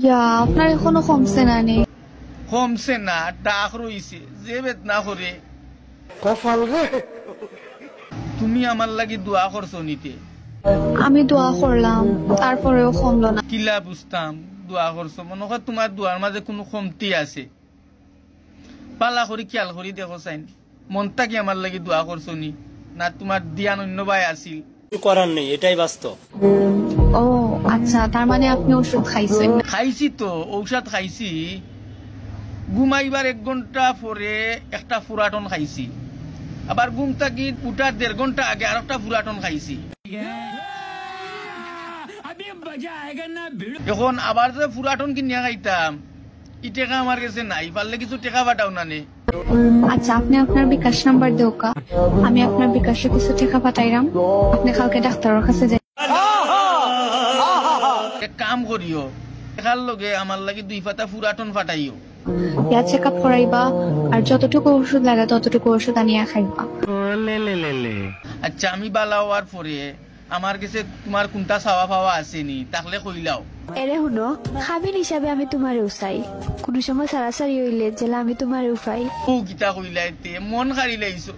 ইয়া আপনার এখনো কমছে না নি? কমছে না, ডাক রইছে, যে বেদনা করে। কপাল রে। তুমি আমার লাগি দোয়া করছো নিতে। আমি দোয়া করলাম, তারপরেও কমলো না। কিলা বুঝতাম দোয়া করছো, মনে হয় তোমার দোয়ার মাঝে কোনো কমতি আছে। পালা করি খেয়াল করি দেখো চাইন, মনটা কি আমার লাগি দোয়া করছো নি, না তোমার দিয়ান অন্য ভাই আসিল? করার নেই, এটাই বাস্তব। ও আচ্ছা, তার মানে আপনি ওষুধ খাইছেন? খাইছি তো, ঔষধ খাইছি। ঘুমাইবার 1 ঘন্টা পরে একটা ফুরাটন খাইছি, আবার ঘুম থাকি উঠার 1.5 ঘন্টা আগে আর একটা ফুরাটন খাইছি। এখন আবার যে ফুরাটন কিনিয়া খাইতাম, ই টেকা আমার কাছে নাই, পারলে কিছু টেকা পাঠাও না নে। আচ্ছা, আপনি আপনার বিকাশ নাম্বার দেও কা, আমি আপনার বিকাশে কিছু টাকা পাঠাইলাম, আপনি কালকে ডাক্তারের কাছে যাই। এক কাম করিও, টেকার লগে আমার লাগি 2 পাতা ফুরাটন ফাটাইও। ইয়া চেক আপ করাইবা, আর যতটুকু ওষুধ লাগে ততটুকু ওষুধ আনিয়া খাইবা। আচ্ছা, আমি বালা হওয়ার পরে আমার কাছে তোমার কোনটা চাওয়া পাওয়া আসেনি, তাহলে কইলাও। এরে শুনো, খাবিন হিসাবে আমি তোমারে উচাই, কোনো সময় সারাসারি হইলে জেলা আমি তোমারে উফাই। ও কিতা কইলাইতে মন খারি লাইছো।